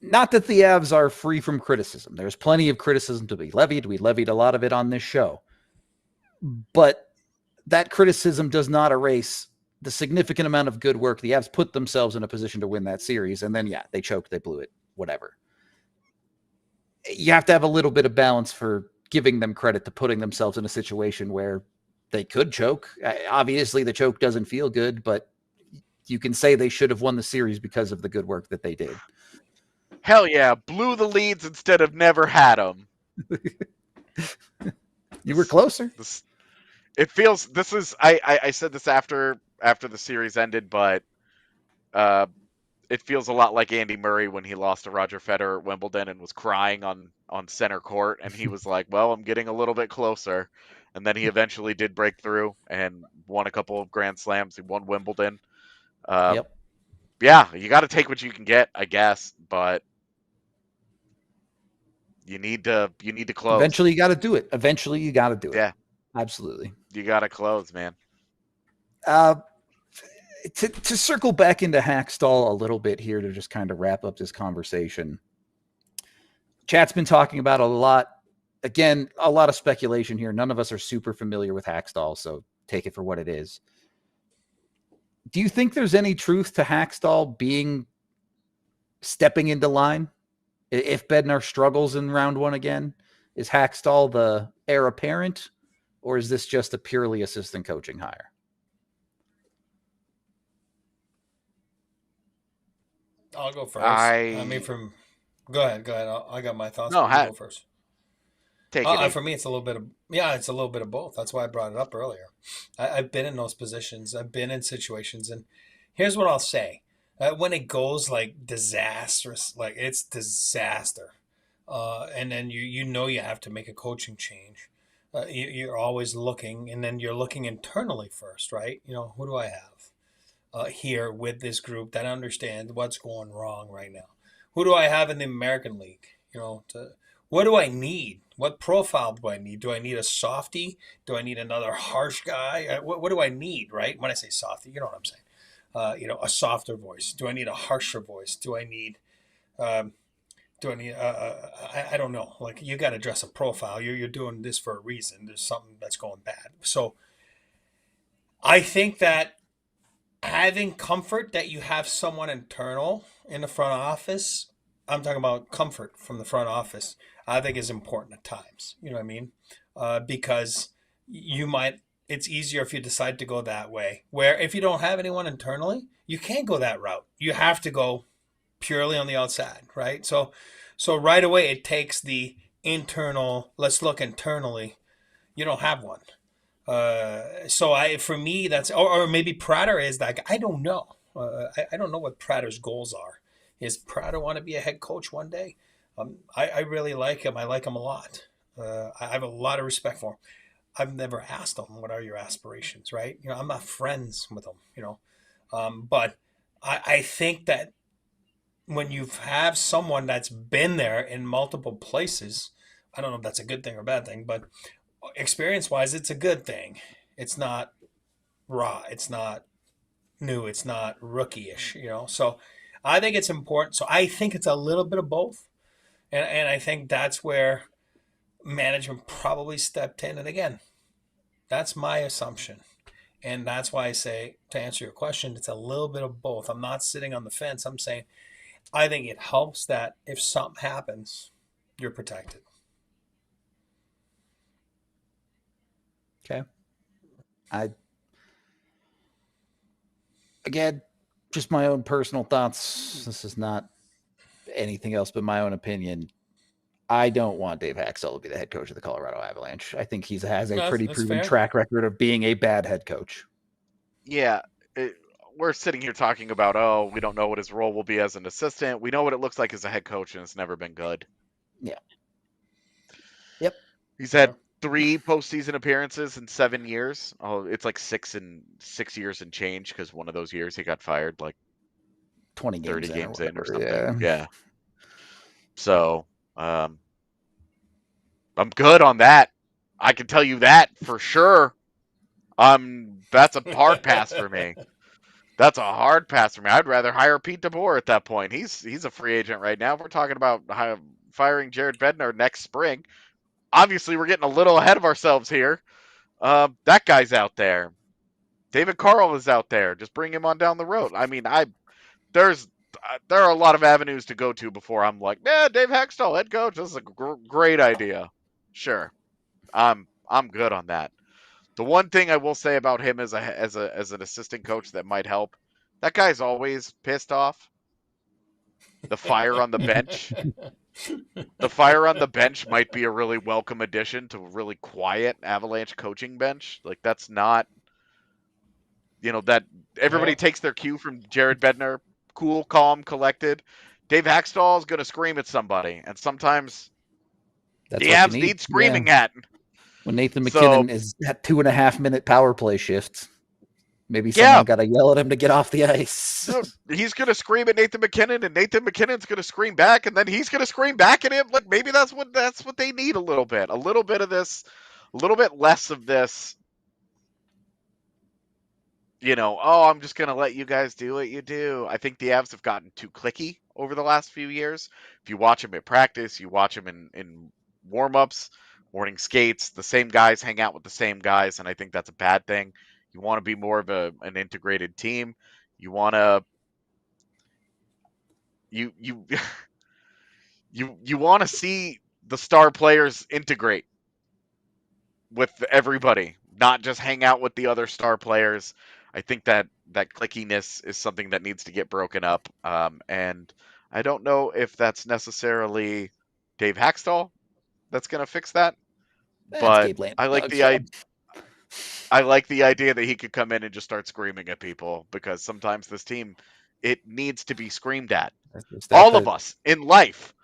not that the Avs are free from criticism. There's plenty of criticism to be levied. We levied a lot of it on this show. But that criticism does not erase the significant amount of good work. The Avs put themselves in a position to win that series, and then, yeah, they choked, they blew it, whatever. You have to have a little bit of balance for giving them credit to putting themselves in a situation where they could choke. Obviously, the choke doesn't feel good, but you can say they should have won the series because of the good work that they did. Hell yeah, blew the leads instead of never had them. You were closer. It feels, this is, I said this after the series ended, but it feels a lot like Andy Murray when he lost to Roger Federer at Wimbledon and was crying on center court, and he was like, well, I'm getting a little bit closer. And then he eventually did break through and won a couple of Grand Slams. He won Wimbledon. Yep. Yeah, you got to take what you can get, I guess, but you need to close. Eventually, you got to do it. Yeah, absolutely. You got to close, man. To circle back into Hakstol a little bit here to just kind of wrap up this conversation. Chat's been talking about a lot. Again, a lot of speculation here. None of us are super familiar with Hakstol, so take it for what it is. Do you think there's any truth to Hakstol stepping into line? If Bednar struggles in round one again, is Hakstol the heir apparent, or is this just a purely assistant coaching hire? I'll go first. Go ahead. I got my thoughts. No, go first. Take it. For me, it's a little bit of both. That's why I brought it up earlier. I've been in those positions. I've been in situations, and here's what I'll say: when it goes like disastrous, like it's disaster, and then you have to make a coaching change. You're always looking, and then you're looking internally first, right? Who do I have here with this group that understands what's going wrong right now? Who do I have in the American League? What do I need? What profile do I need? Do I need a softie? Do I need another harsh guy? What do I need, right? When I say softie, you know what I'm saying. A softer voice. Do I need a harsher voice? Do I need, I don't know. Like, you got to address a profile. You're doing this for a reason. There's something that's going bad. So I think that having comfort that you have someone internal in the front office, I'm talking about comfort from the front office, I think is important at times. You know what I mean? Because it's easier if you decide to go that way, where if you don't have anyone internally, you can't go that route. You have to go purely on the outside, right? So right away, it takes the internal, let's look internally. You don't have one. For me, that's, or maybe Prater is that guy. I don't know. I don't know what Prater's goals are. Is Prater want to be a head coach one day? I really like him. I like him a lot. I have a lot of respect for him. I've never asked him, what are your aspirations, right? I'm not friends with him, but I think that when you have someone that's been there in multiple places, I don't know if that's a good thing or a bad thing, but experience-wise, it's a good thing. It's not raw. It's not new. It's not rookie-ish, So I think it's important. So I think it's a little bit of both. And I think that's where management probably stepped in. And again, that's my assumption. And that's why I say, to answer your question, it's a little bit of both. I'm not sitting on the fence. I'm saying I think it helps that if something happens, you're protected. Okay. Again, just my own personal thoughts. This is not anything else but my own opinion. I don't want Dave Hakstol to be the head coach of the Colorado Avalanche. I think he has a pretty proven track record of being a bad head coach. Yeah. We're sitting here talking about, we don't know what his role will be as an assistant. We know what it looks like as a head coach, and it's never been good. Yeah. Yep. He's had 3 postseason appearances in 7 years. Oh, it's like 6 years and change, because one of those years he got fired like 30 games in or something. Yeah. So I'm good on that. I can tell you that for sure. That's a hard pass for me. That's a hard pass for me. I'd rather hire Pete DeBoer at that point. He's a free agent right now. We're talking about firing Jared Bednar next spring. Obviously, we're getting a little ahead of ourselves here. That guy's out there. David Carl is out there. Just bring him on down the road. I mean, there are a lot of avenues to go to before I'm like, yeah, Dave Hakstol, head coach. This is a great idea. Sure, I'm good on that. The one thing I will say about him as an assistant coach that might help, that guy's always pissed off. The fire on the bench. The fire on the bench might be a really welcome addition to a really quiet Avalanche coaching bench. Like, that's not, that everybody takes their cue from Jared Bednar. Cool, calm, collected. Dave Hakstol is going to scream at somebody, and sometimes That's the Avs need screaming at. When Nathan McKinnon is at 2.5-minute power play shifts, maybe someone got to yell at him to get off the ice. No, he's going to scream at Nathan McKinnon, and Nathan McKinnon's going to scream back, and then he's going to scream back at him. Like, maybe that's what they need a little bit of this, a little bit less of this. I'm just going to let you guys do what you do. I think the Avs have gotten too cliquey over the last few years. If you watch them at practice, you watch them in warm-ups, morning skates, the same guys hang out with the same guys, and I think that's a bad thing. You want to be more of an integrated team. You want to you want to see the star players integrate with everybody, not just hang out with the other star players. I think that clickiness is something that needs to get broken up. And I don't know if that's necessarily Dave Hakstol that's going to fix that. But I like the idea that he could come in and just start screaming at people, because sometimes this team, it needs to be screamed at. All of us in life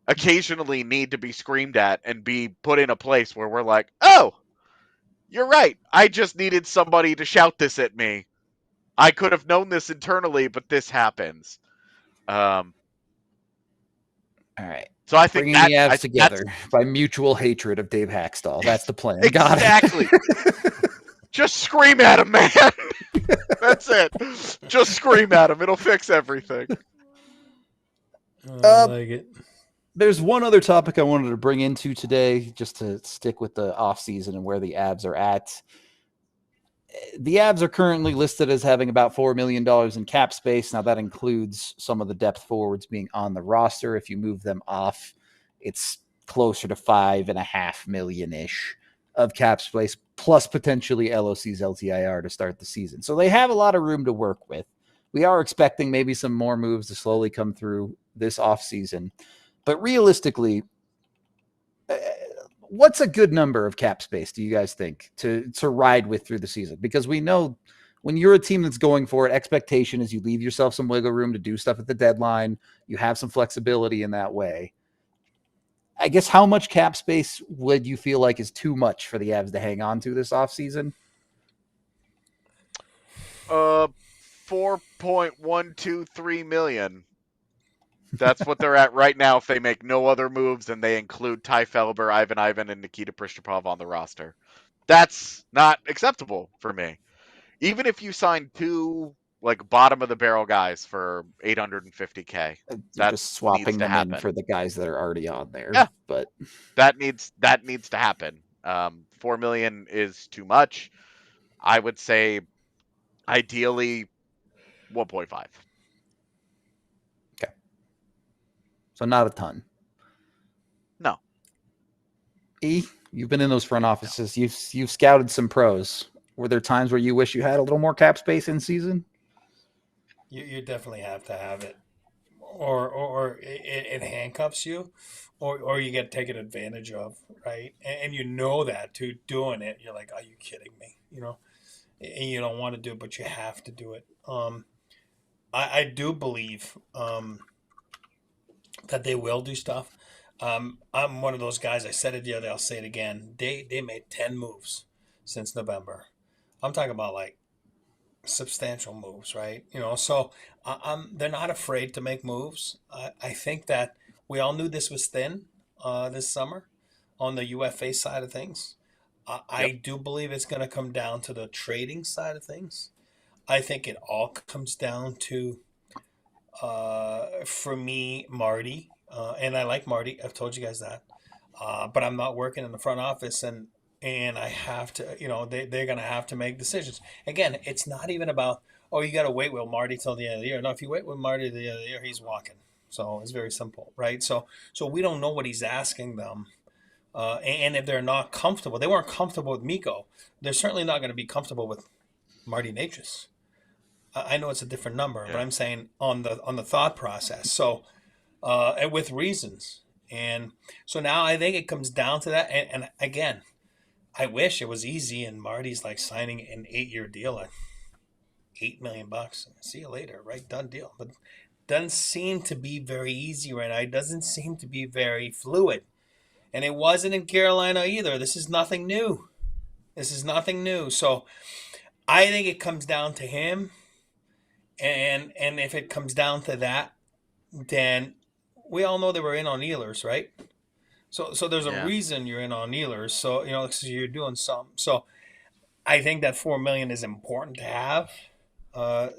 occasionally need to be screamed at and be put in a place where we're like, oh, you're right. I just needed somebody to shout this at me. I could have known this internally, but this happens. All right. So I think bringing the Avs together by mutual hatred of Dave Hakstol. That's the plan. Exactly. Just scream at him, man. That's it. Just scream at him. It'll fix everything. I like it. There's one other topic I wanted to bring into today, just to stick with the offseason and where the Avs are at. The Avs are currently listed as having about $4 million in cap space. Now, that includes some of the depth forwards being on the roster. If you move them off, it's closer to $5.5 million-ish of cap space, plus potentially LOC's LTIR to start the season. So they have a lot of room to work with. We are expecting maybe some more moves to slowly come through this offseason. But realistically, what's a good number of cap space, do you guys think, to ride with through the season? Because we know when you're a team that's going for it, expectation is you leave yourself some wiggle room to do stuff at the deadline. You have some flexibility in that way. I guess how much cap space would you feel like is too much for the Avs to hang on to this offseason? 4.123 million. That's what they're at right now if they make no other moves and they include Ty Felber, Ivan, and Nikita Pristupov on the roster. That's not acceptable for me. Even if you sign two bottom-of-the-barrel guys for $850K. That's just swapping them in for the guys that are already on there. Yeah, but that needs to happen. $4 million is too much. I would say ideally 1.5. Okay. So not a ton. No. You've been in those front offices. No. You've scouted some pros. Were there times where you wish you had a little more cap space in season? You definitely have to have it, or it handcuffs you, or you get taken advantage of, right? And you know that too. Doing it, you're like, are you kidding me? And you don't want to do it, but you have to do it. I do believe that they will do stuff. I'm one of those guys. I said it the other day. I'll say it again. They made 10 moves since November. I'm talking about substantial moves, right? So they're not afraid to make moves. I think that we all knew this was thin this summer on the UFA side of things. I do believe it's going to come down to the trading side of things. I think it all comes down to, for me, Marty. And I like Marty. I've told you guys that. But I'm not working in the front office. And and I have to, they're going to have to make decisions. Again, it's not even about, you got to wait with Marty till the end of the year. No, if you wait with Marty till the end of the year, he's walking. So it's very simple, right? So we don't know what he's asking them. And if they're not comfortable, they weren't comfortable with Mikko. They're certainly not going to be comfortable with Marty Natchez. I know it's a different number, but I'm saying on the thought process. So, and with reasons. And so now I think it comes down to that. And again, I wish it was easy and Marty's like signing an 8-year deal at $8 million. See you later, right? Done deal. But doesn't seem to be very easy right now. It doesn't seem to be very fluid. And it wasn't in Carolina either. This is nothing new. So I think it comes down to him. And if it comes down to that, then we all know they were in on Ehlers, right? So there's a reason you're in on Ehlers. So, because you're doing something. So I think that $4 million is important to have,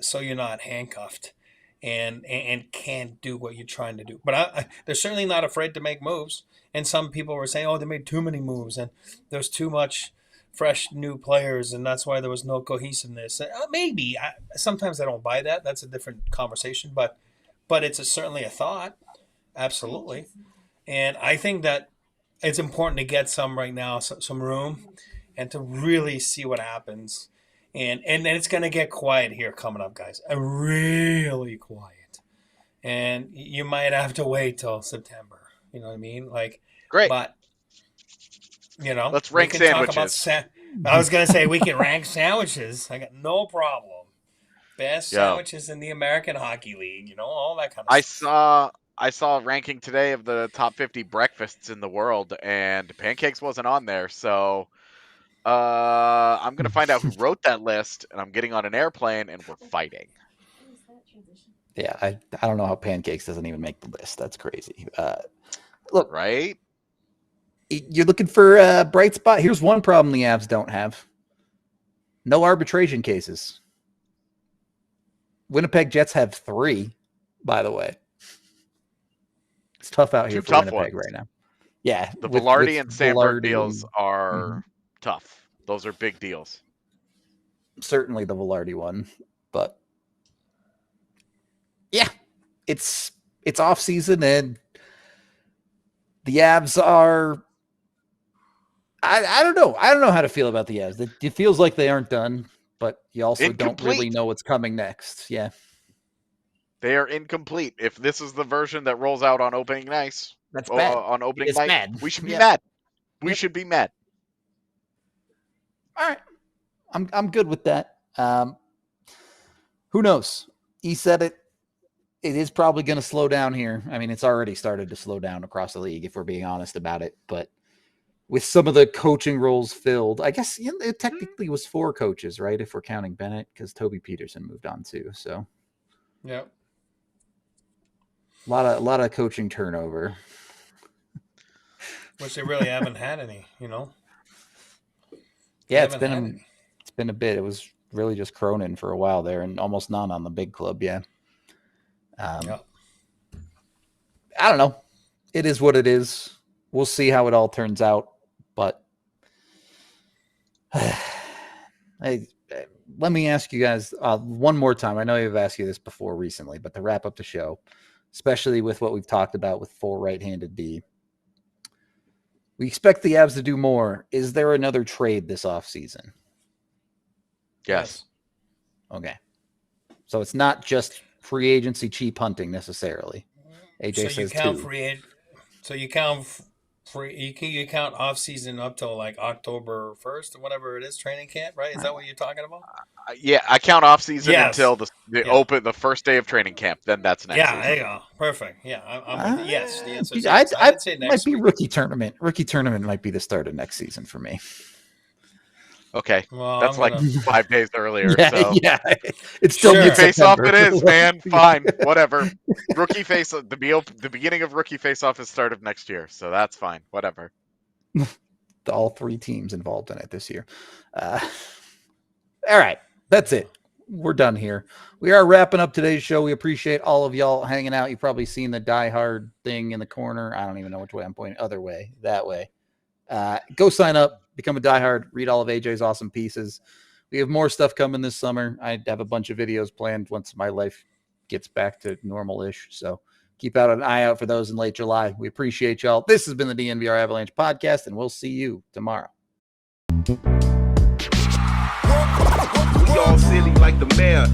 so you're not handcuffed and can't do what you're trying to do. But they're certainly not afraid to make moves. And some people were saying, they made too many moves and there's too much fresh new players, and that's why there was no cohesiveness. Maybe. Sometimes I don't buy that. That's a different conversation. But it's certainly a thought. Absolutely. And I think that it's important to get some right now, some room, and to really see what happens. And then it's going to get quiet here coming up, guys. Really quiet. And you might have to wait till September. You know what I mean? Great. But, let's rank sandwiches. I was going to say we can rank sandwiches. I got no problem. Best sandwiches in the American Hockey League, all that kind of stuff. I saw a ranking today of the top 50 breakfasts in the world, and pancakes wasn't on there. So I'm going to find out who wrote that list, and I'm getting on an airplane, and we're fighting. Yeah, I don't know how pancakes doesn't even make the list. That's crazy. Look, right? You're looking for a bright spot. Here's one problem the Avs don't have. No arbitration cases. Winnipeg Jets have 3, by the way. It's tough out here for Winnipeg right now. Yeah. The Velarde and Sandberg deals are tough. Those are big deals. Certainly the Velarde one. But yeah, it's off season, and the Avs are I don't know. I don't know how to feel about the Avs. It feels like they aren't done, but you also don't really know what's coming next. Yeah. They are incomplete. If this is the version that rolls out on opening night, that's bad. On opening night, mad. We should be mad. We should be mad. All right, I'm good with that. Who knows? He said it. It is probably going to slow down here. I mean, it's already started to slow down across the league, if we're being honest about it. But with some of the coaching roles filled, I guess it technically was 4 coaches, right? If we're counting Bennett, because Toby Peterson moved on too. So, yeah. A lot of coaching turnover. Which they really haven't had any, Yeah, it's been a bit. It was really just Cronin for a while there, and almost none on the big club. Yeah. I don't know. It is what it is. We'll see how it all turns out. But let me ask you guys one more time. I know I've asked you this before recently, but to wrap up the show, especially with what we've talked about with 4 right-handed D, we expect the Avs to do more. Is there another trade this offseason? Yes. Okay. So it's not just free agency cheap hunting necessarily. AJ says 2. So you count you count off season up till like October 1st or whatever it is, training camp, right? Is that what you're talking about? Yeah, I count off season until the first day of training camp. Then that's next. Yeah, there you go. Perfect. Yeah, I'm with you. Yes. The answer is yes. I'd say next might be week. rookie tournament. Rookie tournament might be the start of next season for me. Okay, well, that's like 5 days earlier. Yeah, it's still rookie face-off. It is, man. Fine, whatever. Rookie face-off. The beginning of rookie face-off is start of next year, so that's fine. Whatever. All 3 teams involved in it this year. All right, that's it. We're done here. We are wrapping up today's show. We appreciate all of y'all hanging out. You've probably seen the Die Hard thing in the corner. I don't even know which way I'm pointing. Other way, that way. Go sign up, become a diehard, read all of AJ's awesome pieces. We have more stuff coming this summer. I have a bunch of videos planned once my life gets back to normal-ish. So keep out an eye out for those in late July. We appreciate y'all. This has been the DNVR Avalanche Podcast, and we'll see you tomorrow. We all silly like the mayor.